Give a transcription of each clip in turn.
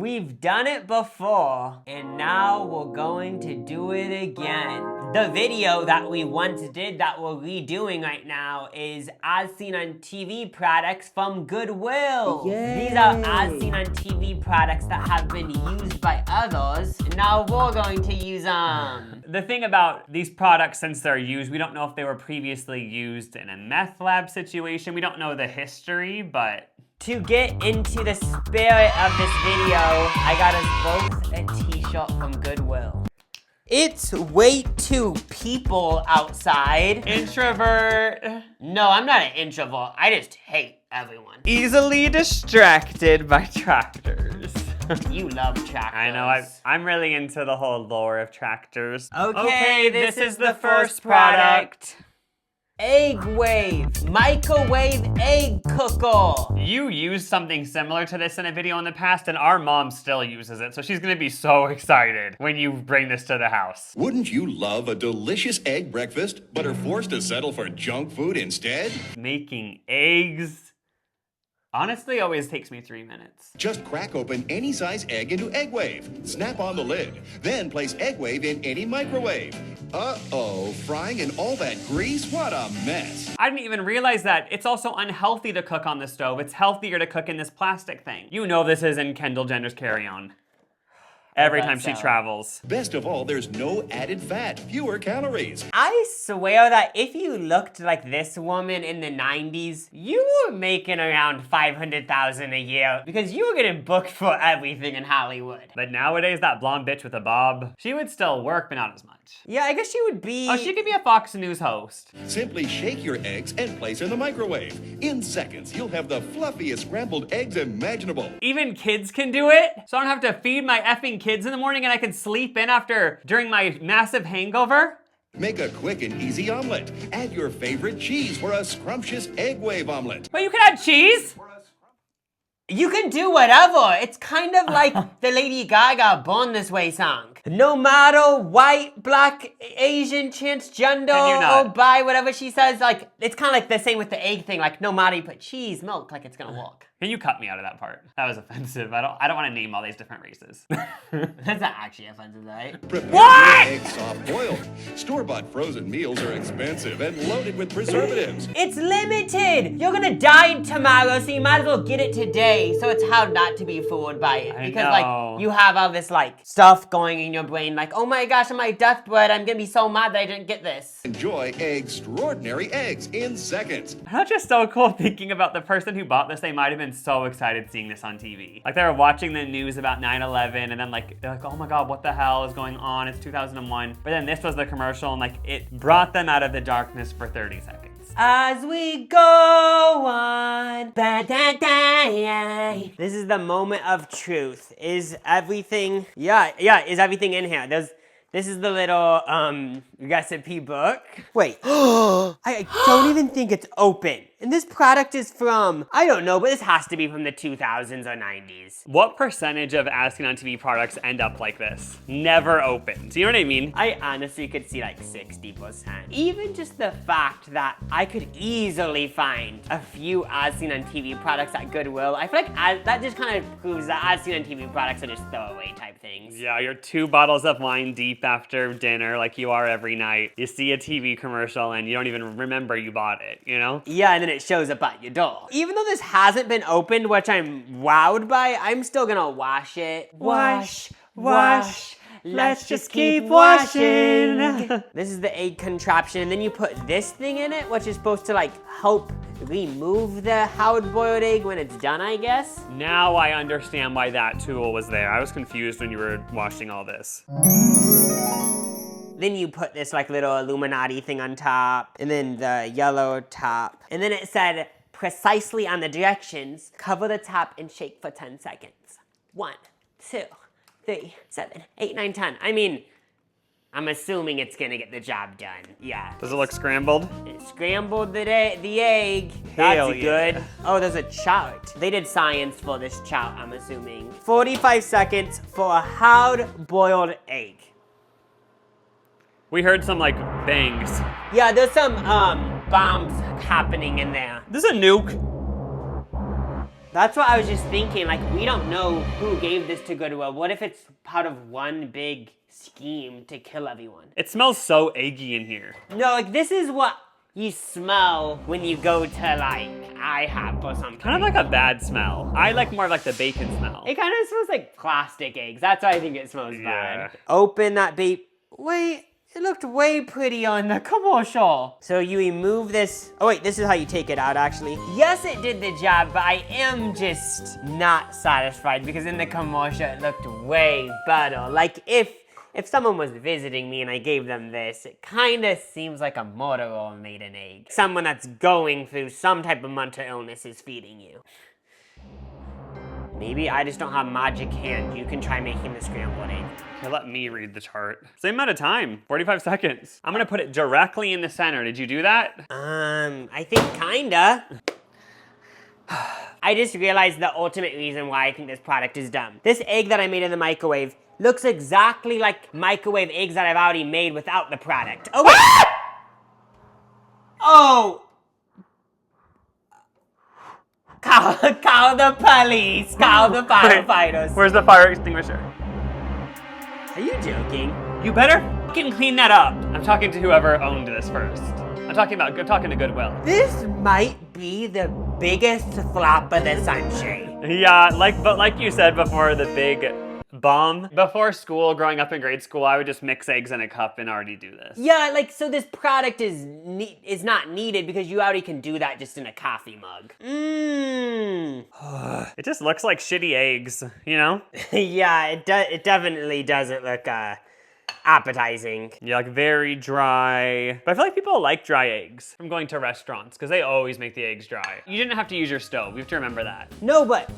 We've done it before, and now we're going to do it again. The video that we once did that we're redoing right now is as seen on TV products from Goodwill. Yay. These are as seen on TV products that have been used by others, and now we're going to use them. The thing about these products, since they're used, we don't know if they were previously used in a meth lab situation. We don't know the history, but... To get into the spirit of this video, I got us both a t-shirt from Goodwill. It's way too people outside. Introvert. No, I'm not an introvert. I just hate everyone. Easily distracted by tractors. You love tractors. I know, I'm really into the whole lore of tractors. Okay, this is the first product. Egg Wave, microwave egg cooker. You used something similar to this in a video in the past, and our mom still uses it, so she's gonna be so excited when you bring this to the house. Wouldn't you love a delicious egg breakfast, but are forced to settle for junk food instead? Making eggs honestly always takes me 3 minutes. Just crack open any size egg into Egg Wave. Snap on the lid. Then place Egg Wave in any microwave. Uh-oh, frying in all that grease? What a mess. I didn't even realize that. It's also unhealthy to cook on the stove. It's healthier to cook in this plastic thing. You know this is in Kendall Jenner's carry-on. Every time she travels. Best of all, there's no added fat, fewer calories. I swear that if you looked like this woman in the 90s, you were making around $500,000 a year because you were getting booked for everything in Hollywood. But nowadays, that blonde bitch with a bob, she would still work, but not as much. Yeah, I guess she would be... Oh, she could be a Fox News host. Simply shake your eggs and place in the microwave. In seconds, you'll have the fluffiest scrambled eggs imaginable. Even kids can do it, so I don't have to feed my effing kids in the morning and I can sleep in during my massive hangover. Make a quick and easy omelet. Add your favorite cheese for a scrumptious Egg Wave omelet. But you can add cheese? You can do whatever. It's kind of like the Lady Gaga Born This Way song. No matter white, black, Asian, transgender, or bi, whatever she says, like, it's kind of like the same with the egg thing. Like, no matter you put cheese, milk, like it's gonna work. Can you cut me out of that part? That was offensive. I don't want to name all these different races. That's not actually offensive, right? Prepare What? your eggs soft boiled. Store-bought frozen meals are expensive and loaded with preservatives. It's limited. You're gonna die tomorrow, so you might as well get it today. So it's hard not to be fooled by it. Because like, you have all this like stuff going in your brain, like, oh my gosh, on my deathbed, I'm gonna be so mad that I didn't get this. Enjoy extraordinary eggs in seconds. That's just so cool thinking about the person who bought this. They might have been so excited seeing this on TV. Like they were watching the news about 9/11 and then like, they're like, oh my God, what the hell is going on? It's 2001. But then this was the commercial and like it brought them out of the darkness for 30 seconds. As we go on, this is the moment of truth. Is everything, is everything in here? This is the little recipe book. Wait, I don't even think it's open. And this product is from, I don't know, but this has to be from the 2000s or 90s. What percentage of As Seen on TV products end up like this? Never open. Do you know what I mean? I honestly could see like 60%. Even just the fact that I could easily find a few As Seen on TV products at Goodwill, I feel like that just kind of proves that As Seen on TV products are just throwaway type things. Yeah, you're 2 bottles of wine deep after dinner like you are every night. You see a TV commercial and you don't even remember you bought it, you know? Yeah, and then it shows up at your door. Even though this hasn't been opened, which I'm wowed by, I'm still gonna wash it. Wash. Let's just keep washing. This is the egg contraption, and then you put this thing in it, which is supposed to like help remove the hard-boiled egg when it's done, I guess. Now I understand why that tool was there. I was confused when you were washing all this. Then you put this like little Illuminati thing on top, and then the yellow top. And then it said, precisely on the directions, cover the top and shake for 10 seconds. 1, 2, 3, 7, 8, 9, 10. I mean, I'm assuming it's gonna get the job done. Yeah. Does it look scrambled? It scrambled the egg. Hell That's yeah. good. Oh, there's a chart. They did science for this chart, I'm assuming. 45 seconds for a hard-boiled egg. We heard some like bangs. Yeah, there's some bombs happening in there. This is a nuke. That's what I was just thinking. Like, we don't know who gave this to Goodwill. What if it's part of one big scheme to kill everyone? It smells so eggy in here. No, like, this is what you smell when you go to, like, IHOP or something. Kind of like a bad smell. I like more of like the bacon smell. It kind of smells like plastic eggs. That's why I think it smells Yeah. bad. Open that bait. Wait, it looked way pretty on the commercial. So you remove this. Oh wait, this is how you take it out actually. Yes, it did the job, but I am just not satisfied because in the commercial it looked way better. Like if someone was visiting me and I gave them this, it kind of seems like a murderer made an egg. Someone that's going through some type of mental illness is feeding you. Maybe I just don't have magic hand. You can try making the scrambled egg. Okay, let me read the chart. Same amount of time, 45 seconds. I'm gonna put it directly in the center. Did you do that? I think kinda. I just realized the ultimate reason why I think this product is dumb. This egg that I made in the microwave looks exactly like microwave eggs that I've already made without the product. Oh, wait! Oh! Call the police! Call the firefighters! Where's the fire extinguisher? Are you joking? You better fucking clean that up. I'm talking to whoever owned this first. I'm talking to Goodwill. This might be the biggest flop of the century. Yeah, but like you said before, the big bomb. Before school, growing up in grade school, I would just mix eggs in a cup and already do this. Yeah, like, so this product is not needed because you already can do that just in a coffee mug. It just looks like shitty eggs, you know? Yeah, it definitely doesn't look appetizing. Yeah, like very dry. But I feel like people like dry eggs from going to restaurants because they always make the eggs dry. You didn't have to use your stove. You have to remember that. No, but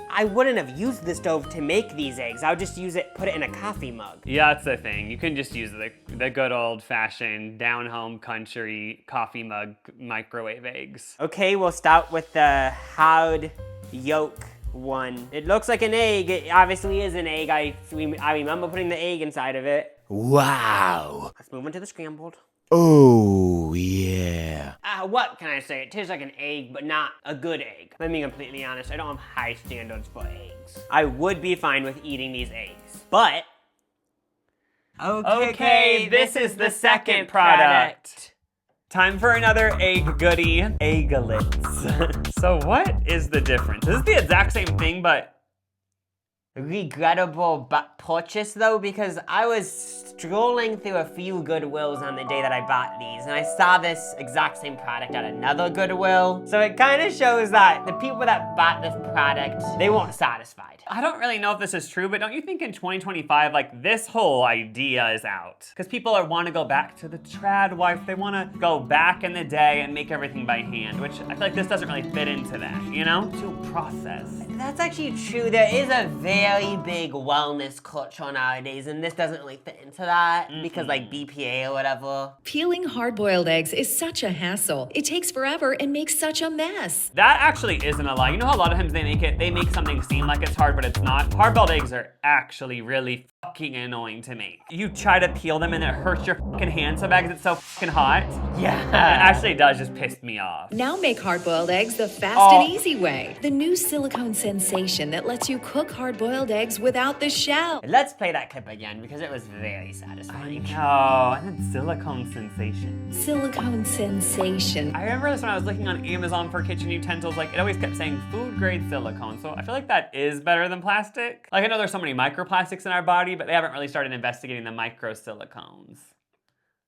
I wouldn't have used the stove to make these eggs. I would just put it in a coffee mug. Yeah, that's the thing. You can just use the good old-fashioned down-home country coffee mug microwave eggs. Okay, we'll start with the hard yolk one. It looks like an egg. It obviously is an egg. I remember putting the egg inside of it. Wow. Let's move into the scrambled. Oh, yeah. What can I say? It tastes like an egg, but not a good egg. If I'm being completely honest, I don't have high standards for eggs. I would be fine with eating these eggs, but... Okay, this is the second product. Time for another egg goodie, Egglettes. So what is the difference? This is the exact same thing, but... Regrettable purchase though, because I was strolling through a few Goodwills on the day that I bought these, and I saw this exact same product at another Goodwill. So it kind of shows that the people that bought this product, they weren't satisfied. I don't really know if this is true, but don't you think in 2025, like, this whole idea is out? Because people want to go back to the trad wife. They want to go back in the day and make everything by hand, which I feel like this doesn't really fit into that, you know? To process. That's actually true. There is a very big wellness culture nowadays, and this doesn't really fit into that because like BPA or whatever. Peeling hard-boiled eggs is such a hassle. It takes forever and makes such a mess. That actually isn't a lie. You know how a lot of times they make something seem like it's hard, but it's not? Hard-boiled eggs are actually really fucking annoying to make. You try to peel them and it hurts your fucking hand so bad because it's so fucking hot. Yeah. It actually does just piss me off. Now make hard-boiled eggs the fast and easy way. The new silicone sensation that lets you cook hard-boiled eggs without the shell. Let's play that clip again because it was very satisfying. Oh, and then silicone sensation. Silicone sensation. I remember this when I was looking on Amazon for kitchen utensils, like it always kept saying food grade silicone. So I feel like that is better than plastic. Like I know there's so many microplastics in our body, but they haven't really started investigating the micro silicones.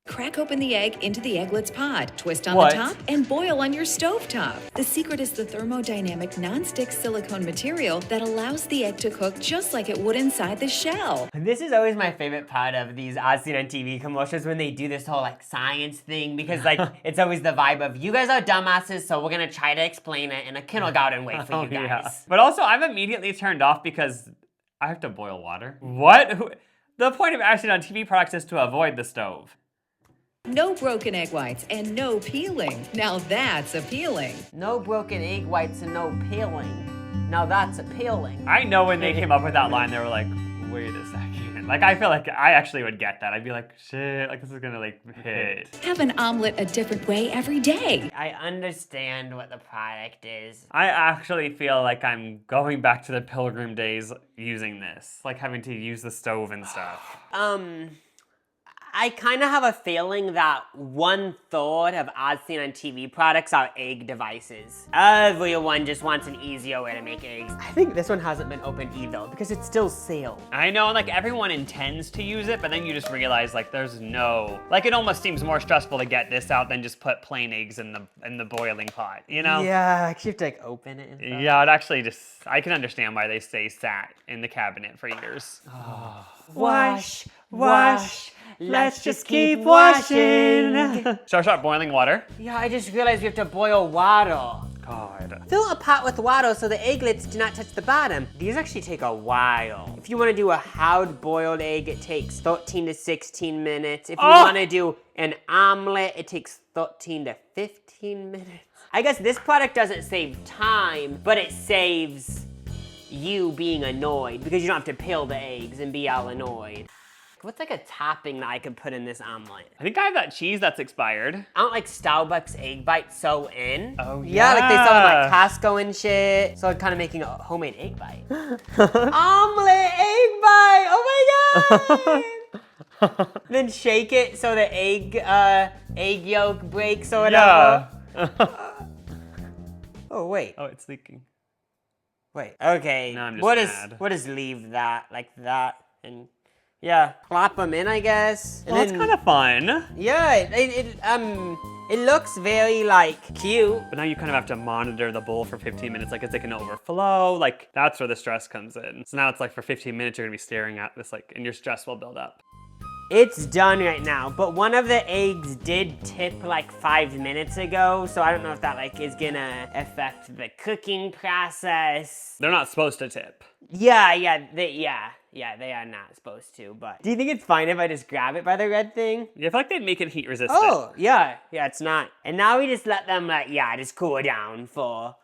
Crack open the egg into the Egglettes pod, twist on What? the top, and boil on your stovetop. The secret is the thermodynamic non-stick silicone material that allows the egg to cook just like it would inside the shell. This is always my favorite part of these As Seen on TV commercials when they do this whole like science thing because like it's always the vibe of you guys are dumbasses, so we're gonna try to explain it in a kindergarten way for you guys. Yeah. But also I'm immediately turned off because I have to boil water. What? The point of As Seen on TV products is to avoid the stove. No broken egg whites and no peeling. Now that's appealing. No broken egg whites and no peeling. Now that's appealing. I know when they came up with that line, they were like, wait a second. omelet. Like, I feel like I actually would get that. I'd be like, shit, like this is gonna like hit. Have an omelet a different way every day. I understand what the product is. I actually feel like I'm going back to the pilgrim days using this. Like having to use the stove and stuff. I kind of have a feeling that 1/3 of as seen on TV products are egg devices. Everyone just wants an easier way to make eggs. I think this one hasn't been opened either because it's still sealed. I know, like everyone intends to use it, but then you just realize like there's no, like it almost seems more stressful to get this out than just put plain eggs in the boiling pot, you know? Yeah, you have to like open it and stuff. Yeah, it actually just, I can understand why they stay sat in the cabinet for years. Wash, wash, let's just keep washing. So I start boiling water. Yeah, I just realized we have to boil water. God. Fill a pot with water so the egglets do not touch the bottom. These actually take a while. If you want to do a hard-boiled egg, it takes 13 to 16 minutes. If you want to do an omelet, it takes 13 to 15 minutes. I guess this product doesn't save time, but it saves you being annoyed because you don't have to peel the eggs and be all annoyed. What's like a topping that I could put in this omelet? I think I have that cheese that's expired. I don't like Starbucks egg bites sew in. Oh, yeah. Like they sell them yeah. like Costco and shit. So I'm kind of making a homemade egg bite. Omelet egg bite! Oh my god! Then shake it so the egg yolk breaks or whatever. Yeah. Oh wait. Oh, it's leaking. Wait. Okay. No, I'm just mad. We'll just leave that like that and yeah, plop them in, I guess. And Well, it's kind of fun. Yeah, it looks very like cute. But now you kind of have to monitor the bowl for 15 minutes, like is it gonna overflow? Like that's where the stress comes in. So now it's like for 15 minutes you're gonna be staring at this like, and your stress will build up. It's done right now, but one of the eggs did tip like 5 minutes ago, so I don't know if that like is gonna affect the cooking process. They're not supposed to tip. Yeah, they are not supposed to, but. Do you think it's fine if I just grab it by the red thing? Yeah, I feel like they'd make it heat resistant. Oh, yeah, it's not. And now we just let them just cool down for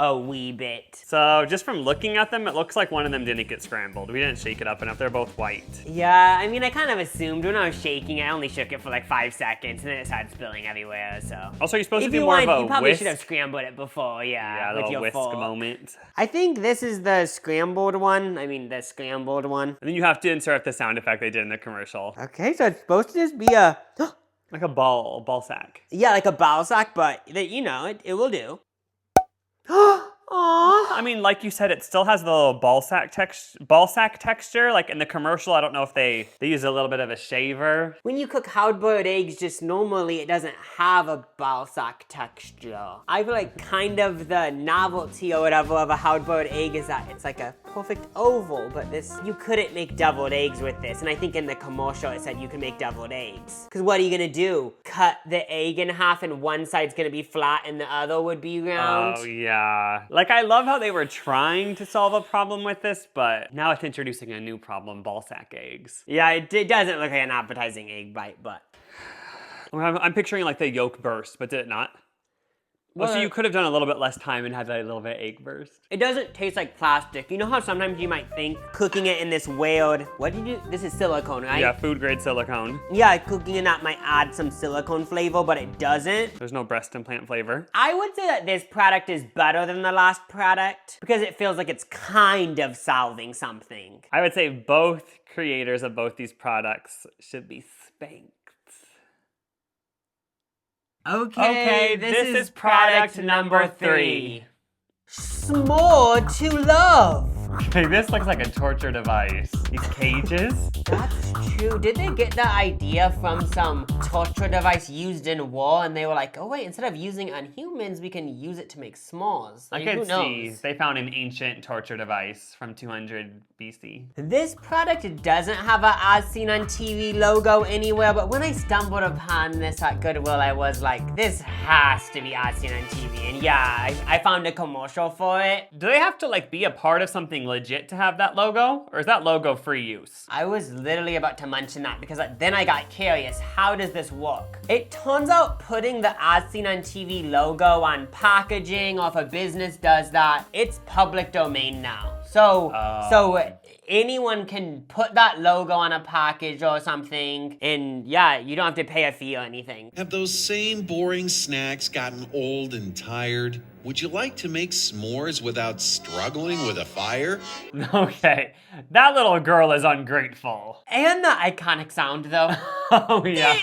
a wee bit. So just from looking at them, it looks like one of them didn't get scrambled. We didn't shake it up enough. They're both white. Yeah, I mean, I kind of assumed when I was shaking, I only shook it for like 5 seconds and then it started spilling everywhere, so. Also, you're supposed If to do you more want, of a you probably whisk. should have scrambled it before, Yeah, a with little your whisk fork. moment. I think this is the scrambled one. The scrambled one. And then you have to insert the sound effect they did in the commercial. Okay, so it's supposed to just be a, Like a ball sack. yeah, like a ball sack, but it will do. Aww. I mean, like you said, it still has the little ball sack texture. Like in the commercial, I don't know if they use a little bit of a shaver. When you cook hard-boiled eggs, just normally it doesn't have a ball sack texture. I feel like kind of the novelty or whatever of a hard-boiled egg is that it's like a perfect oval, but you couldn't make deviled eggs with this. And I think in the commercial it said you can make deviled eggs. Because what are you gonna do? Cut the egg in half and one side's gonna be flat and the other would be round? Oh, yeah. Like, I love how they were trying to solve a problem with this, but now it's introducing a new problem, ball sack eggs. Yeah, it doesn't look like an appetizing egg bite, but. I'm picturing like the yolk burst, but did it not? Well, so you could have done a little bit less time and had that little bit of egg burst. It doesn't taste like plastic. You know how sometimes you might think cooking it in this weird, this is silicone, right? Yeah, food grade silicone. Yeah, cooking in that might add some silicone flavor, but it doesn't. There's no breast implant flavor. I would say that this product is better than the last product because it feels like it's kind of solving something. I would say both creators of both these products should be spanked. Okay, this is product number 3. S'more to love. Okay, this looks like a torture device. These cages. That's true. Did they get the idea from some torture device used in war and they were like, oh wait, instead of using it on humans, we can use it to make s'mores? I Who could see. knows? They found an ancient torture device from 200 BC. This product doesn't have a As Seen on TV logo anywhere, but when I stumbled upon this at Goodwill, I was like, this has to be As Seen on TV. And yeah, I found a commercial for it. Do they have to like be a part of something legit to have that logo? Or is that logo free use? I was literally about to mention that because then I got curious. How does this work? It turns out putting the As Seen on TV logo on packaging or if a business does that, it's public domain now. So anyone can put that logo on a package or something, and yeah, you don't have to pay a fee or anything. Have those same boring snacks gotten old and tired? Would you like to make s'mores without struggling with a fire? Okay, that little girl is ungrateful. And the iconic sound, though. Oh, yeah.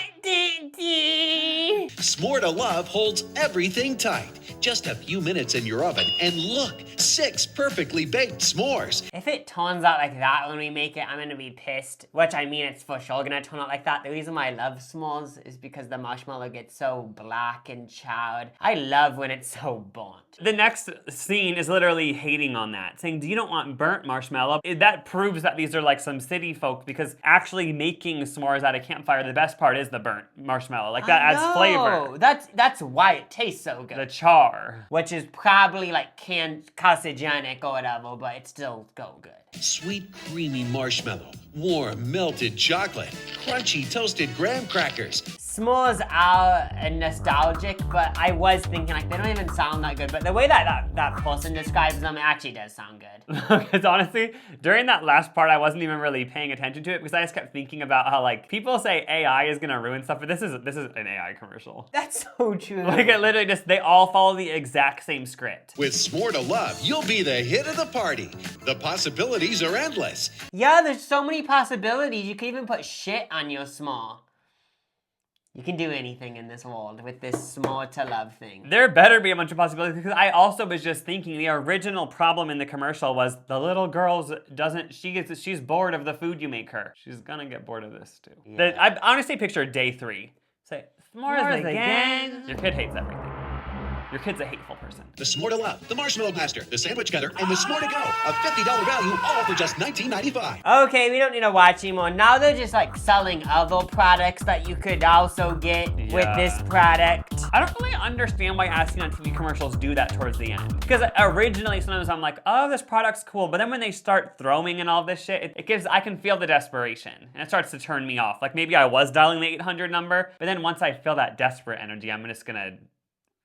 S'more to Love holds everything tight. Just a few minutes in your oven, and look, 6 perfectly baked s'mores. If it turns out like that when we make it, I'm gonna be pissed. Which, I mean, it's for sure gonna turn out like that. The reason why I love s'mores is because the marshmallow gets so black and charred. I love when it's so burnt. The next scene is literally hating on that, saying, "Do you don't want burnt marshmallow?" That proves that these are like some city folk, because actually making s'mores at a campfire, the best part is the burnt marshmallow. Like that adds flavor. That's why it tastes so good. The char. Which is probably like carcinogenic or whatever, but it's still so good. Sweet, creamy marshmallow, warm, melted chocolate, crunchy, toasted graham crackers. S'mores are nostalgic, but I was thinking like they don't even sound that good. But the way that person describes them, it actually does sound good. Because honestly, during that last part, I wasn't even really paying attention to it because I just kept thinking about how like people say AI is gonna ruin stuff, but this is an AI commercial. That's so true. Like it literally just, they all follow the exact same script. With S'more to Love, you'll be the hit of the party. The possibilities are endless. Yeah, there's so many possibilities. You can even put shit on your s'more. You can do anything in this world with this S'more to Love thing. There better be a bunch of possibilities, because I also was just thinking the original problem in the commercial was the little girl she's bored of the food you make her. She's gonna get bored of this too. Yeah. I honestly picture day 3. Say, s'mores again. Your kid hates everything. Your kid's a hateful person. The S'more to Love, the Marshmallow Blaster, the Sandwich Cutter, and the S'more to Go. A $50 value, all for just $19.95. Okay, we don't need to watch anymore. Now they're just like selling other products that you could also get with this product. I don't really understand why asking on TV commercials do that towards the end. Because originally sometimes I'm like, oh, this product's cool. But then when they start throwing in all this shit, I can feel the desperation. And it starts to turn me off. Like maybe I was dialing the 800 number, but then once I feel that desperate energy, I'm just gonna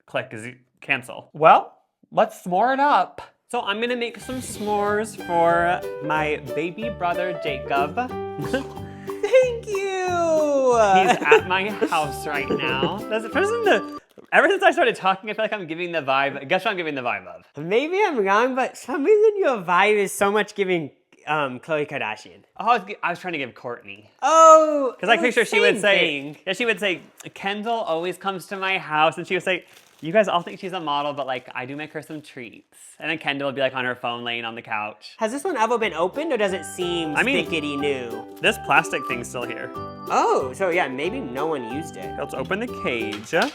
click cancel. Well, let's s'more it up. So I'm gonna make some s'mores for my baby brother, Jacob. Thank you! He's at my house right now. Ever since I started talking, I feel like I'm giving the vibe. Guess what I'm giving the vibe of? Maybe I'm wrong, but for some reason your vibe is so much giving Khloe Kardashian. Oh, I was trying to give Courtney. Oh! Because I picture she would say, thing. yeah, she would say, Kendall always comes to my house, and she would say, you guys all think she's a model, but like I do make her some treats. And then Kendall would be like on her phone laying on the couch. Has this one ever been opened, or does it seem stickety new? This plastic thing's still here. Oh, so yeah, maybe no one used it. Let's open the cage. I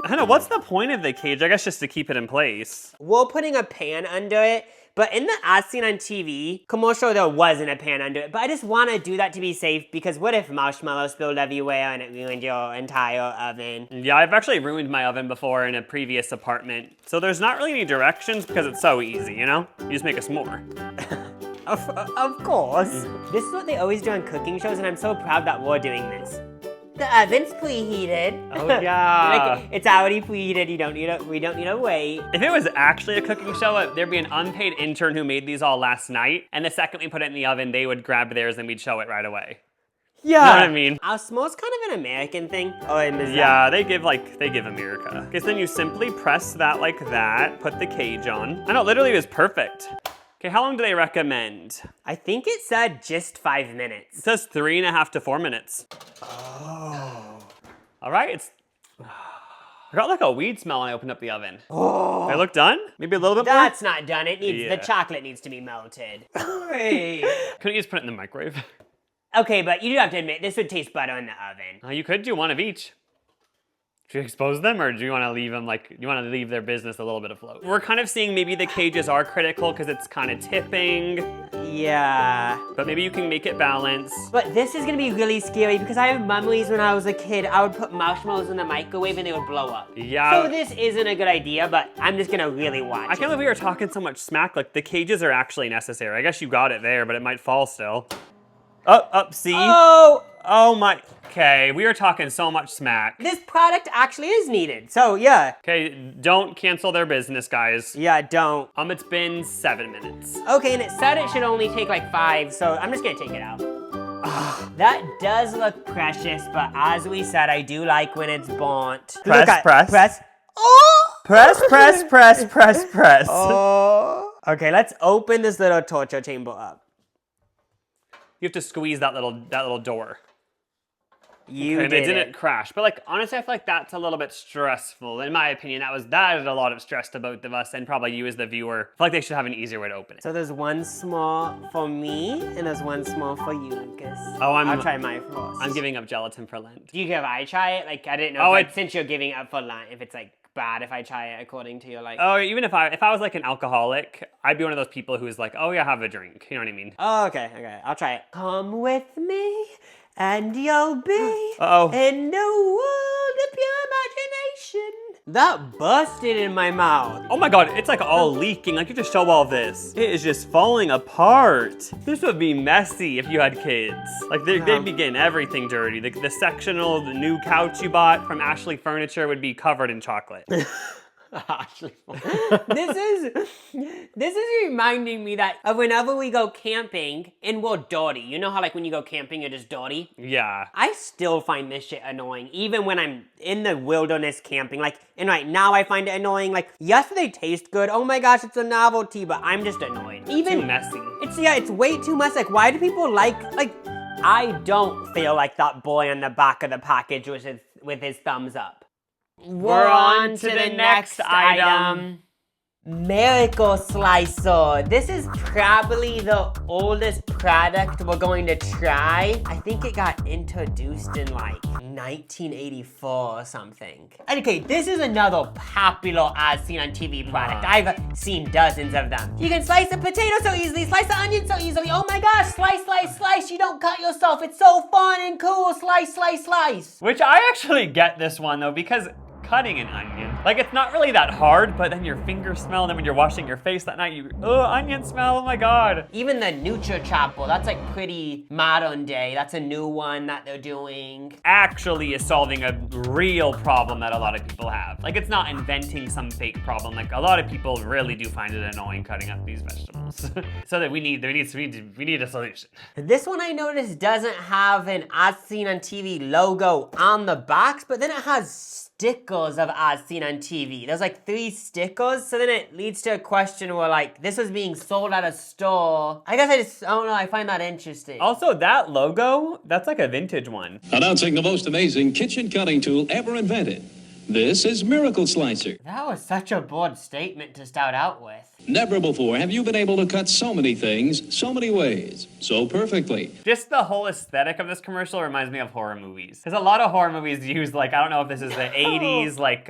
don't know, what's the point of the cage? I guess just to keep it in place. We're putting a pan under it, but in the as seen on TV commercial, there wasn't a pan under it. But I just want to do that to be safe, because what if marshmallow spilled everywhere and it ruined your entire oven? Yeah, I've actually ruined my oven before in a previous apartment. So there's not really any directions because it's so easy, you know? You just make a s'more. Of course. This is what they always do on cooking shows, and I'm so proud that we're doing this. The oven's preheated. Oh yeah. Like, it's already preheated. We don't need to wait. If it was actually a cooking show, there'd be an unpaid intern who made these all last night, and the second we put it in the oven, they would grab theirs and we'd show it right away. Yeah. You know what I mean? Our s'more's kind of an American thing. Oh, yeah, they give America. Because then you simply press that like that, put the cage on. I know, literally it was perfect. Okay, how long do they recommend? I think it said just 5 minutes. It says 3.5 to 4 minutes. Oh. All right, I got like a weed smell when I opened up the oven. Oh. They look done? Maybe a little bit more? That's not done. It needs the chocolate needs to be melted. Hey. Couldn't you just put it in the microwave? Okay, but you do have to admit, this would taste better in the oven. You could do one of each. Should you expose them, or do you want to leave them leave their business a little bit afloat? We're kind of seeing maybe the cages are critical because it's kind of tipping. Yeah. But maybe you can make it balance. But this is gonna be really scary because I have memories when I was a kid, I would put marshmallows in the microwave and they would blow up. Yeah. So this isn't a good idea, but I'm just gonna really watch I can't believe we were talking so much smack. Like, the cages are actually necessary. I guess you got it there, but it might fall still. See? Oh, Oh my. Okay, we are talking so much smack. This product actually is needed, so yeah. Okay, don't cancel their business, guys. Yeah, don't. It's been 7 minutes. Okay, and it said it should only take like 5, so I'm just gonna take it out. That does look precious, but as we said, I do like when it's burnt. Press. Press. Oh! Press. Oh. Okay, let's open this little torture chamber up. You have to squeeze that little door. You and did it didn't it. crash. But like, honestly, I feel like that's a little bit stressful. In my opinion, that is a lot of stress to both of us and probably you as the viewer. I feel like they should have an easier way to open it. So there's one small for me, and there's one small for you, Lucas. Oh, I'll try mine first. I'm giving up gelatin for Lent. Do you care if I try it? Like, I didn't know since you're giving up for Lent, if it's like bad if I try it according to your like... Oh, even if I was like an alcoholic, I'd be one of those people who's like, oh yeah, have a drink. You know what I mean? Oh, okay, I'll try it. Come with me, and you'll be Uh-oh. in the world of pure imagination. That busted in my mouth. Oh my god, it's like all leaking. Like, you just show all this. It is just falling apart. This would be messy if you had kids. Like, they'd be getting everything dirty. The sectional, the new couch you bought from Ashley Furniture would be covered in chocolate. This is reminding me that of whenever we go camping and we're dirty. You know how like when you go camping you're just dirty? Yeah. I still find this shit annoying even when I'm in the wilderness camping. Like, and right now I find it annoying. Like, yes, they taste good. Oh my gosh, it's a novelty, but I'm just annoyed. Even too messy. It's way too much. Like, why do people like I don't feel like that boy on the back of the package with his thumbs up. We're on to the next item. Miracle Slicer. This is probably the oldest product we're going to try. I think it got introduced in like 1984 or something. Okay, this is another popular as seen on TV product. I've seen dozens of them. You can slice a potato so easily, slice an onion so easily. Oh my gosh, slice, slice, slice. You don't cut yourself. It's so fun and cool. Slice, slice, slice. Which I actually get this one though, because cutting an onion, like, it's not really that hard, but then your fingers smell, and then when you're washing your face that night, onion smell, oh my god. Even the Nutri-Chopper, that's like pretty modern day. That's a new one that they're doing. Actually is solving a real problem that a lot of people have. Like, it's not inventing some fake problem. Like, a lot of people really do find it annoying cutting up these vegetables. So that we need a solution. This one I noticed doesn't have an As Seen on TV logo on the box, but then it has stickers of As Seen on TV. There's like 3 stickers, so then it leads to a question where like, this was being sold at a store. I guess I don't know, I find that interesting. Also, that logo, that's like a vintage one. Announcing the most amazing kitchen cutting tool ever invented. This is Miracle Slicer. That was such a bold statement to start out with. Never before have you been able to cut so many things, so many ways, so perfectly. Just the whole aesthetic of this commercial reminds me of horror movies. Because a lot of horror movies use, like, I don't know if this is the 80s, like,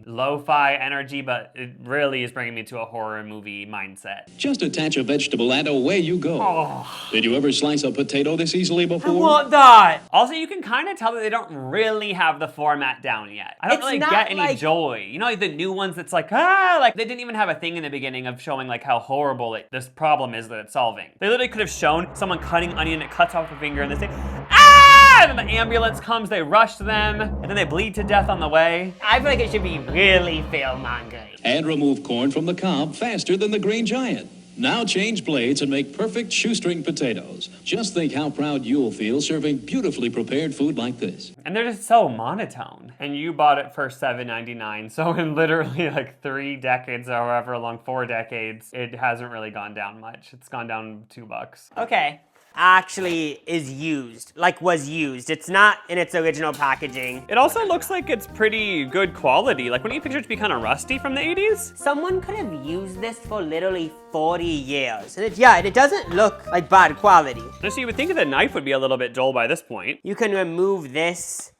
lo-fi energy, but it really is bringing me to a horror movie mindset. Just attach a vegetable and away you go. Oh. Did you ever slice a potato this easily before? I want that! Also, you can kind of tell that they don't really have the format down yet. I don't It's really not get any like- joy. You know, like the new ones that's like, like they didn't even have a thing in the beginning of showing like how horrible this problem is that it's solving. They literally could have shown someone cutting onion, it cuts off a finger, and they say, ah! And then the ambulance comes, they rush them, and then they bleed to death on the way. I feel like it should be really fear-mongering. And remove corn from the cob faster than the Green Giant. Now change blades and make perfect shoestring potatoes. Just think how proud you'll feel serving beautifully prepared food like this. And they're just so monotone. And you bought it for $7.99, so in literally like 3 decades or however long, 4 decades, it hasn't really gone down much. It's gone down $2. Okay. Actually was used. It's not in its original packaging. It also looks like it's pretty good quality. Like, wouldn't you picture it to be kind of rusty from the 80s? Someone could have used this for literally 40 years. And it doesn't look like bad quality. So you would think the knife would be a little bit dull by this point. You can remove this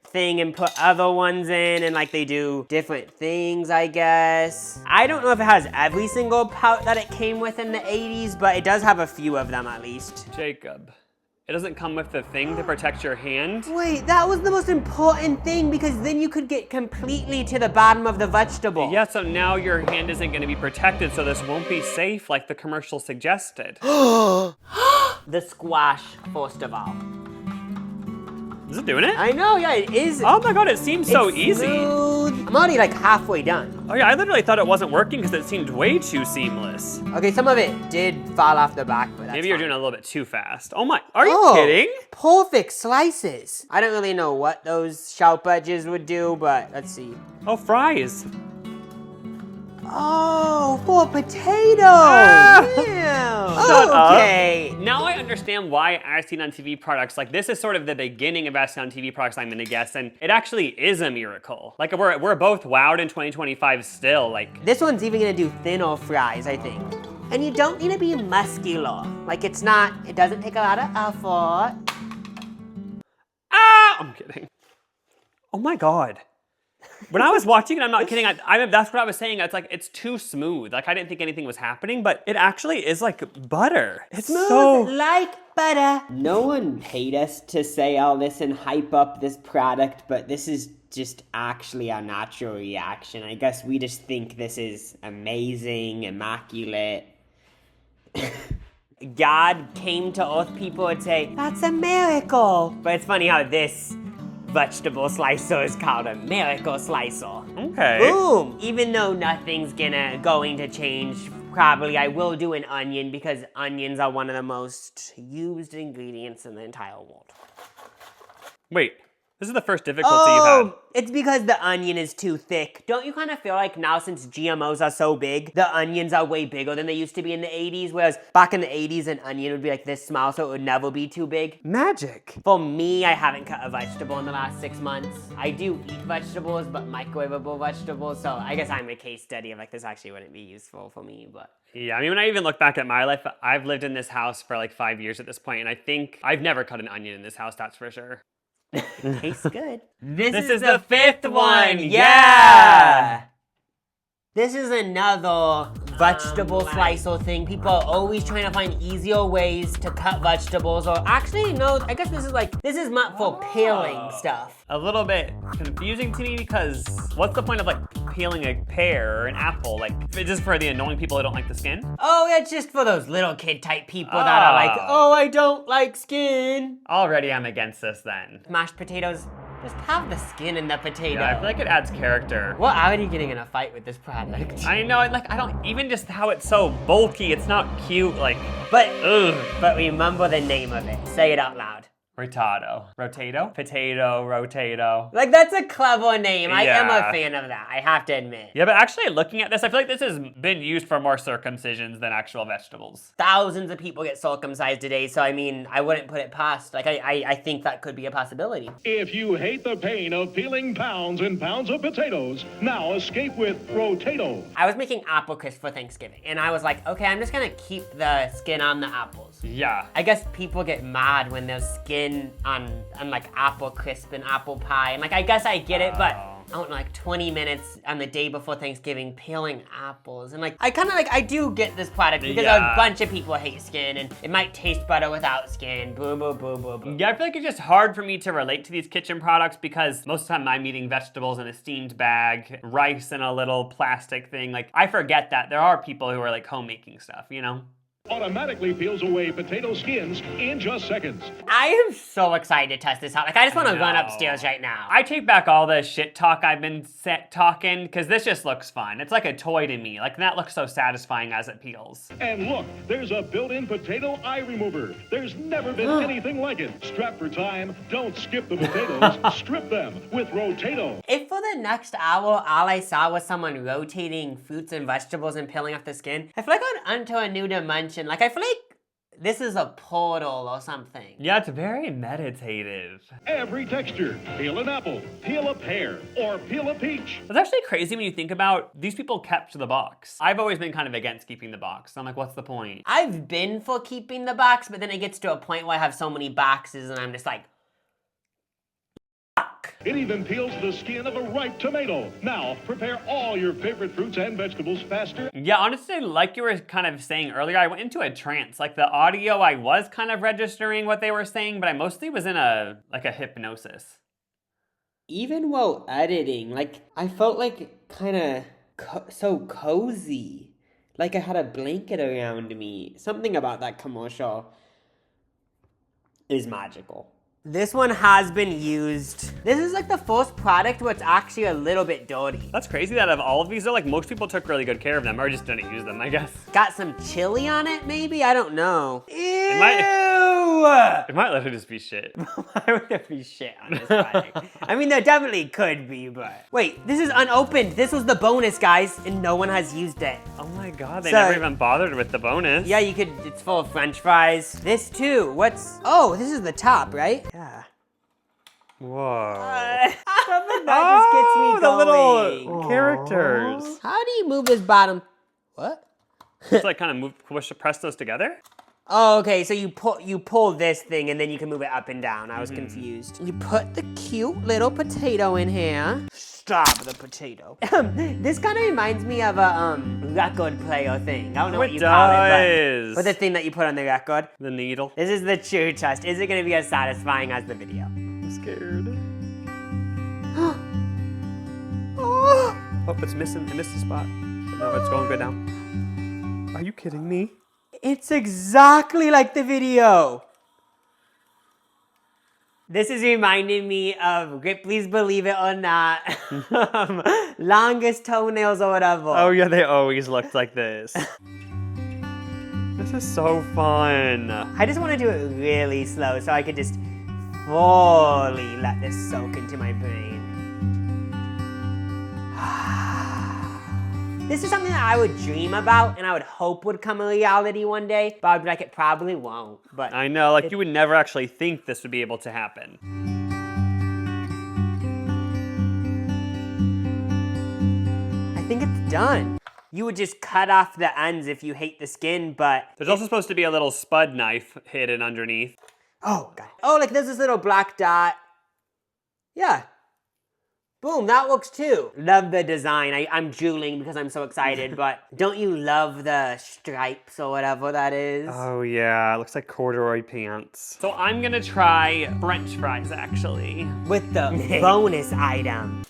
thing and put other ones in, and like they do different things, I guess. I don't know if it has every single pouch that it came with in the 80s, but it does have a few of them at least. Jacob, it doesn't come with the thing to protect your hand? Wait, that was the most important thing, because then you could get completely to the bottom of the vegetable. Yeah, so now your hand isn't gonna be protected, so this won't be safe like the commercial suggested. The squash, first of all. Is it doing it? I know, yeah, it is. Oh my god, it seems so It's easy. smooth. I'm already like halfway done. Oh yeah, I literally thought it wasn't working because it seemed way too seamless. Okay, some of it did fall off the back, but that's Maybe you're fine. doing it a little bit too fast. Oh my, are you kidding? Perfect slices. I don't really know what those sharp edges would do, but let's see. Oh, fries. Oh, for potatoes. Shut up. Okay. Now I understand why As Seen on TV products, like this is sort of the beginning of As Seen on TV products, I'm gonna guess, and it actually is a miracle. Like we're both wowed in 2025 still, like. This one's even gonna do thinner fries, I think. And you don't need to be muscular. Like it doesn't take a lot of effort. Ah! I'm kidding. Oh my god. When I was watching it, I'm not kidding, that's what I was saying, it's like, it's too smooth. Like, I didn't think anything was happening, but it actually is like butter. It's Smooth so... like butter. No one paid us to say all this and hype up this product, but this is just actually our natural reaction. I guess we just think this is amazing, immaculate. God came to earth, people would say, that's a miracle. But it's funny how this vegetable slicer is called a miracle slicer. Okay. Boom! Even though nothing's going to change, probably I will do an onion because onions are one of the most used ingredients in the entire world. Wait, this is the first difficulty you've had. It's because the onion is too thick. Don't you kind of feel like now since GMOs are so big, the onions are way bigger than they used to be in the 80s, whereas back in the 80s an onion would be like this small so it would never be too big? Magic. For me, I haven't cut a vegetable in the last 6 months. I do eat vegetables, but microwavable vegetables, so I guess I'm a case study of like this actually wouldn't be useful for me, but... Yeah, I mean, when I even look back at my life, I've lived in this house for like 5 years at this point, and I think I've never cut an onion in this house, that's for sure. Tastes good. This is the fifth one, yeah! This is another vegetable slicer thing. People are always trying to find easier ways to cut vegetables, or actually, no, I guess this is meant for peeling stuff. A little bit confusing to me because what's the point of like peeling a pear or an apple? Like, it's just for the annoying people who don't like the skin? Oh, it's just for those little kid type people that are like, oh, I don't like skin. Already I'm against this then. Mashed potatoes, just have the skin in the potato. Yeah, I feel like it adds character. What are you getting in a fight with this product? I know, like, I don't, even just how it's so bulky, it's not cute, like, But, ugh. but remember the name of it. Say it out loud. Rotato. Rotato? Potato, rotato. Like, that's a clever name. I am Yeah. a fan of that, I have to admit. Yeah, but actually looking at this, I feel like this has been used for more circumcisions than actual vegetables. Thousands of people get circumcised today, so I mean, I wouldn't put it past. Like, I think that could be a possibility. If you hate the pain of peeling pounds and pounds of potatoes, now escape with Rotato. I was making apple crisp for Thanksgiving, and I was like, okay, I'm just gonna keep the skin on the apples. Yeah. I guess people get mad when there's skin on like apple crisp and apple pie. And like, I guess I get it, but I don't know, like 20 minutes on the day before Thanksgiving peeling apples. And like, I kind of like, I do get this product because Yeah. a bunch of people hate skin and it might taste better without skin. Boom, boom, boom, boom, boom. Yeah, I feel like it's just hard for me to relate to these kitchen products because most of the time I'm eating vegetables in a steamed bag, rice in a little plastic thing. Like, I forget that there are people who are like homemaking stuff, you know? Automatically peels away potato skins in just seconds. I am so excited to test this out. Like, I just want to run know. upstairs right now. I take back all the shit talk I've been talking because this just looks fun. It's like a toy to me. Like, that looks so satisfying as it peels. And look, there's a built-in potato eye remover. There's never been anything like it. Strapped for time, don't skip the potatoes, strip them with Rotato. If for the next hour, all I saw was someone rotating fruits and vegetables and peeling off the skin, I feel like I'd enter a new dimension. Like, I feel like this is a portal or something. Yeah, it's very meditative. Every texture. Peel an apple, peel a pear, or peel a peach. It's actually crazy when you think about these people kept the box. I've always been kind of against keeping the box. I'm like, what's the point? I've been for keeping the box, but then it gets to a point where I have so many boxes and I'm just like, It even peels the skin of a ripe tomato. Now, prepare all your favorite fruits and vegetables faster. Yeah, honestly, like you were kind of saying earlier, I went into a trance. Like the audio, I was kind of registering what they were saying, but I mostly was in a hypnosis. even while editing, like, I felt like kind of so cozy. Like I had a blanket around me. Something about that commercial is magical. This one has been used. This is like the first product where it's actually a little bit dirty. That's crazy that of all of these, though, like most people took really good care of them or just didn't use them, I guess. Got some chili on it, maybe? I don't know. Ew! It might literally just be shit. Why would there be shit on this product? I mean, there definitely could be, but... Wait, this is unopened. This was the bonus, guys, and no one has used it. Oh my god, they never even bothered with the bonus. Yeah, you could, it's full of french fries. This too, what's... Oh, this is the top, right? Yeah. Whoa. Something that just gets me the going. little characters. How do you move this bottom? What? Just like kind of press those together? Oh, okay, so you pull this thing and then you can move it up and down. I was confused. You put the cute little potato in here. Stop the potato. This kind of reminds me of a record player thing. I don't know what you call it, but the thing that you put on the record. The needle. This is the true test. Is it gonna be as satisfying as the video? I'm scared. Oh, Oh, it's missing. It missed a spot. No, it's going good now. Are you kidding me? it's exactly like the video. This is reminding me of Ripley's Believe It or Not. Longest toenails or whatever. Oh yeah, they always looked like this. This is so fun. I just want to do it really slow so I could just fully let this soak into my brain. This is something that I would dream about and I would hope would come a reality one day, but I'd be like, it probably won't. But I know, like you would never actually think this would be able to happen. I think it's done. You would just cut off the ends if you hate the skin, but... There's also supposed to be a little spud knife hidden underneath. Oh, God. Oh, like there's this little black dot. Yeah. Boom, that works too. Love the design. I'm drooling because I'm so excited, but don't you love the stripes or whatever that is? Oh yeah, it looks like corduroy pants. So I'm gonna try French fries actually. With the bonus item.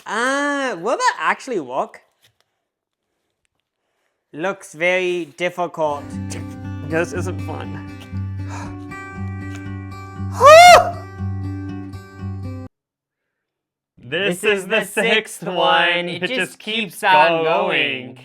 Will that actually work? Looks very difficult. This isn't fun. This is the sixth one. It just keeps on going.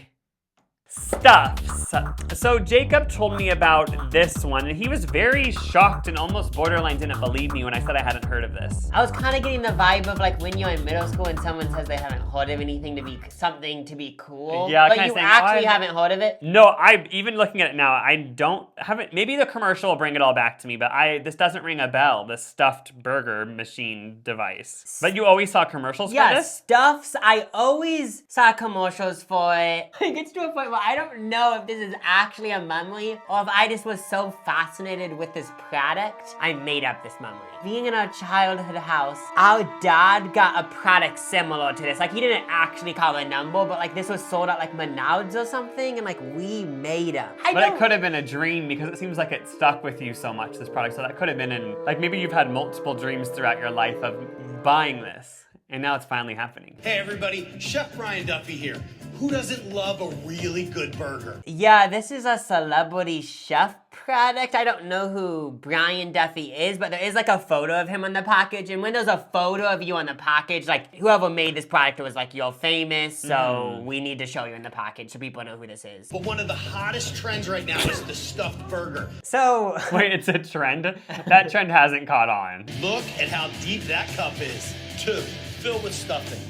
Stufz. So Jacob told me about this one, and he was very shocked and almost borderline didn't believe me when I said I hadn't heard of this. I was kind of getting the vibe of like when you're in middle school and someone says they haven't heard of anything to be something to be cool. Yeah, but kinda you saying, actually haven't heard of it? No, I even looking at it now, I haven't. Maybe the commercial will bring it all back to me, but this doesn't ring a bell. The stuffed burger machine device. But you always saw commercials for this? Yeah, Stufz. I always saw commercials for it. It gets to a point where I don't know if this is actually a memory or if I just was so fascinated with this product, I made up this memory. Being in our childhood house, our dad got a product similar to this. Like, he didn't actually call a number, but like this was sold at like Menards or something, and like we made them. But it could have been a dream because it seems like it stuck with you so much, this product. So that could have been like maybe you've had multiple dreams throughout your life of buying this, and now it's finally happening. Hey everybody, Chef Brian Duffy here. Who doesn't love a really good burger? Yeah, this is a celebrity chef product. I don't know who Brian Duffy is, but there is like a photo of him on the package. And when there's a photo of you on the package, like whoever made this product was like, you're famous, so we need to show you in the package so people know who this is. But one of the hottest trends right now is the stuffed burger. So... Wait, it's a trend? That trend hasn't caught on. Look at how deep that cup is. 2, fill with stuffing.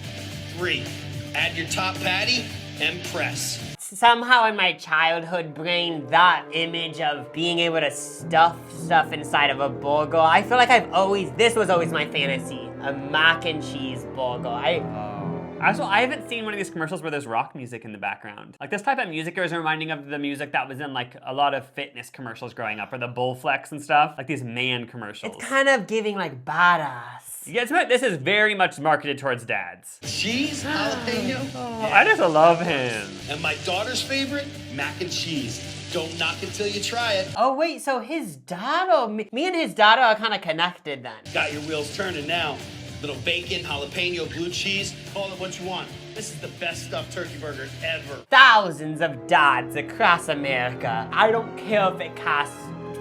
3, add your top patty and press. Somehow in my childhood brain, that image of being able to stuff stuff inside of a burger, I feel like this was always my fantasy, a mac and cheese burger. Also, I haven't seen one of these commercials where there's rock music in the background. Like this type of music is reminding of the music that was in like a lot of fitness commercials growing up, or the Bullflex and stuff, like these man commercials. It's kind of giving like badass. Yeah, this is very much marketed towards dads. Cheese, jalapeno. I just love him. And my daughter's favorite, mac and cheese. Don't knock it till you try it. Oh wait, so his daughter, me and his daughter are kind of connected then. Got your wheels turning now. Little bacon, jalapeno, blue cheese, call it what you want. This is the best stuffed turkey burger ever. Thousands of dads across America. I don't care if it costs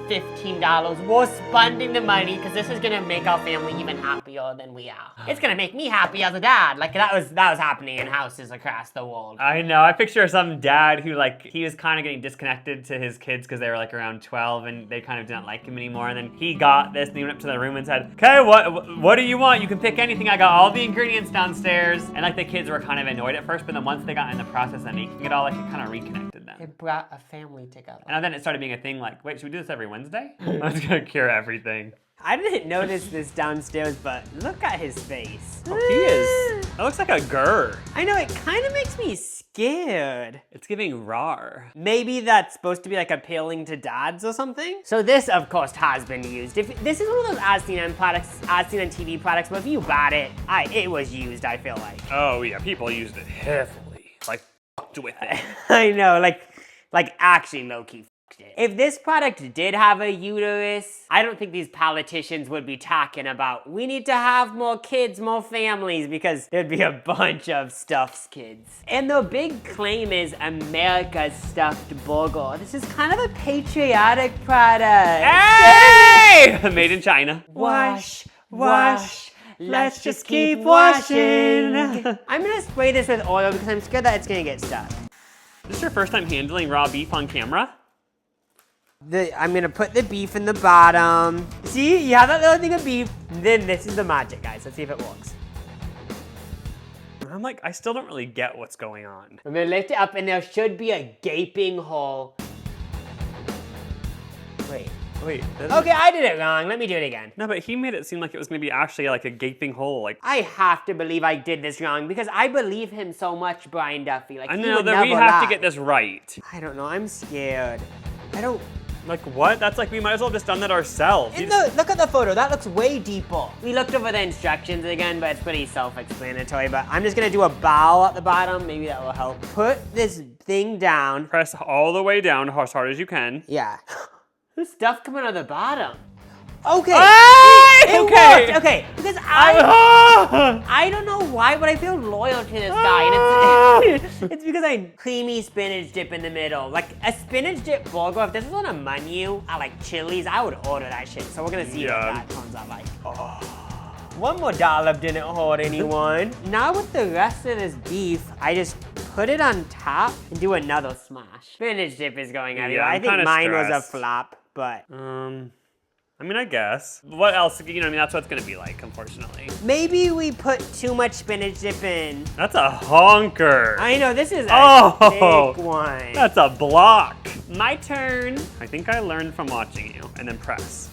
$15. We're spending the money because this is gonna make our family even happier than we are. It's gonna make me happy as a dad. Like that was happening in houses across the world. I know. I picture some dad who like he was kind of getting disconnected to his kids because they were like around 12 and they kind of didn't like him anymore. And then he got this and he went up to the room and said, "Okay, what do you want? You can pick anything. I got all the ingredients downstairs." And like the kids were kind of annoyed at first, but then once they got in the process of making it all, like it kind of reconnected them. It brought a family together. And then it started being a thing like, wait, should we do this every Wednesday? That's gonna cure everything. I didn't notice this downstairs, but look at his face. Oh, he is. That looks like a grr. I know, it kind of makes me scared. It's giving rawr. Maybe that's supposed to be like appealing to dads or something. So this, of course, has been used. If this is one of those as seen on products, as seen on TV products, but if you bought it, it was used, I feel like. Oh yeah, people used it heavily. Like, fucked with it. I know, like actually low-key fucked it. If this product did have a uterus, I don't think these politicians would be talking about, we need to have more kids, more families, because there'd be a bunch of Stufz kids. And the big claim is America's stuffed burger. This is kind of a patriotic product. Hey! Made in China. Wash, wash. Let's just keep washing. I'm gonna spray this with oil because I'm scared that it's gonna get stuck. This is your first time handling raw beef on camera? I'm gonna put the beef in the bottom. See, you have that little thing of beef. Then this is the magic, guys. Let's see if it works. I'm like, I still don't really get what's going on. I'm gonna lift it up and there should be a gaping hole. Wait. Okay, I did it wrong. Let me do it again. No, but he made it seem like it was gonna be actually like a gaping hole. Like I have to believe I did this wrong because I believe him so much, Brian Duffy. Like I he know would that we never have to lie. get this right. I don't know. I'm scared. I don't. Like what? That's like we might as well have just done that ourselves. Look at the photo. That looks way deeper. We looked over the instructions again, but it's pretty self-explanatory. But I'm just gonna do a bow at the bottom. Maybe that will help. Put this thing down. Press all the way down as hard as you can. Yeah. There's stuff coming out of the bottom. Okay. It worked. Okay. Because I don't know why, but I feel loyal to this guy. And it's because I creamy spinach dip in the middle. Like a spinach dip burger, if this was on a menu at like Chili's, I would order that shit. So we're gonna see what that turns out like. One more dollop didn't hurt anyone. Now with the rest of this beef, I just put it on top and do another smash. Spinach dip is going everywhere. I think mine was a flop, but. I mean, I guess. What else? You know, I mean, that's what it's gonna be like, unfortunately. Maybe we put too much spinach dip in. That's a honker. I know, this is a big one. That's a block. My turn. I think I learned from watching you. And then press.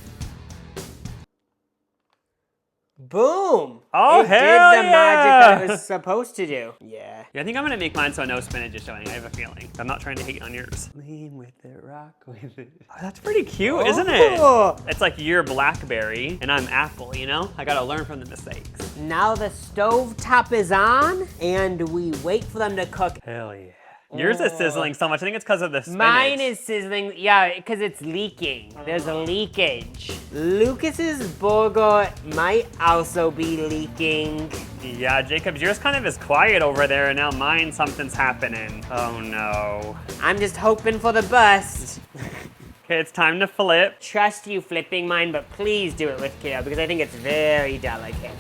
Boom! Oh, it hell did the magic that it was supposed to do. Yeah. I think I'm gonna make mine so no spinach is showing. I have a feeling. I'm not trying to hate on yours. Lean with it, rock with it. Oh, that's pretty cute, isn't it? It's like you're blackberry and I'm apple, you know? I gotta learn from the mistakes. Now the stove top is on and we wait for them to cook. Hell yeah. Yours is sizzling so much. I think it's because of the spinach. Mine is sizzling, yeah, because it's leaking. There's a leakage. Lucas's burger might also be leaking. Yeah, Jacob's, yours kind of is quiet over there, and now mine, something's happening. Oh no. I'm just hoping for the best. Okay, it's time to flip. Trust you flipping mine, but please do it with care because I think it's very delicate.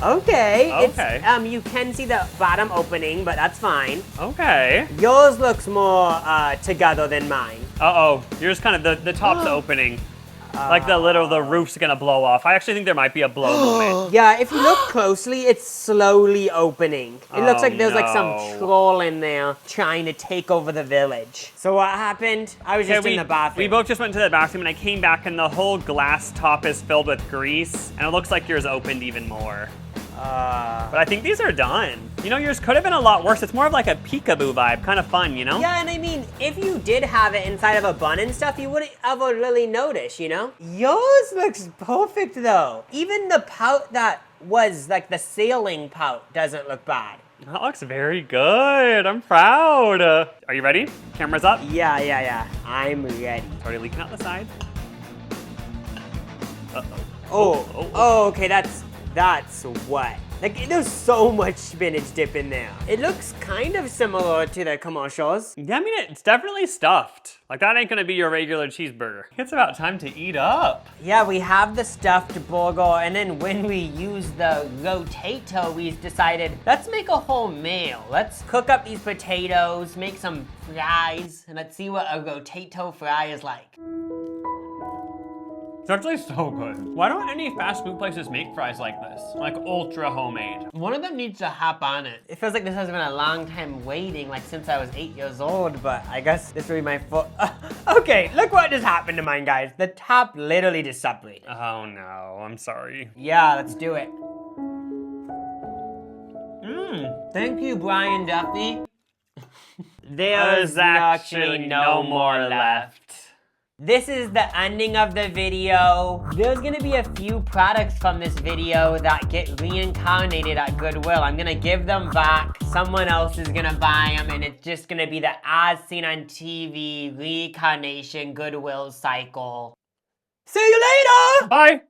Okay. It's, you can see the bottom opening, but that's fine. Okay. Yours looks more together than mine. Uh-oh, yours kind of, the top's opening. Like the roof's gonna blow off. I actually think there might be a blow moment. Yeah, if you look closely, it's slowly opening. It looks like there's like some troll in there trying to take over the village. So what happened? I was just in the bathroom. We both just went to the bathroom and I came back and the whole glass top is filled with grease and it looks like yours opened even more. But I think these are done. You know, yours could have been a lot worse. It's more of like a peekaboo vibe, kind of fun, you know? Yeah, and I mean, if you did have it inside of a bun and stuff, you wouldn't ever really notice, you know? Yours looks perfect though. Even the pout that was like the sailing pout doesn't look bad. That looks very good. I'm proud. Are you ready? Camera's up? Yeah. I'm ready. Already leaking out the side. Uh-oh. Oh, okay, that's what? Like, there's so much spinach dip in there. It looks kind of similar to the commercials. Yeah, I mean, it's definitely stuffed. Like, that ain't gonna be your regular cheeseburger. It's about time to eat up. Yeah, we have the stuffed burger, and then when we use the Rotato, we decided, let's make a whole meal. Let's cook up these potatoes, make some fries, and let's see what a Rotato fry is like. It's actually so good. Why don't any fast food places make fries like this? Like ultra homemade. One of them needs to hop on it. It feels like this has been a long time waiting, like since I was 8 years old, but I guess this will be my foot. Okay, look what just happened to mine, guys. The top literally just separated. Oh no, I'm sorry. Yeah, let's do it. Thank you, Brian Duffy. There's actually no more left. This is the ending of the video. There's gonna be a few products from this video that get reincarnated at Goodwill. I'm gonna give them back. Someone else is gonna buy them, and it's just gonna be the as seen on TV reincarnation Goodwill cycle. See you later! Bye.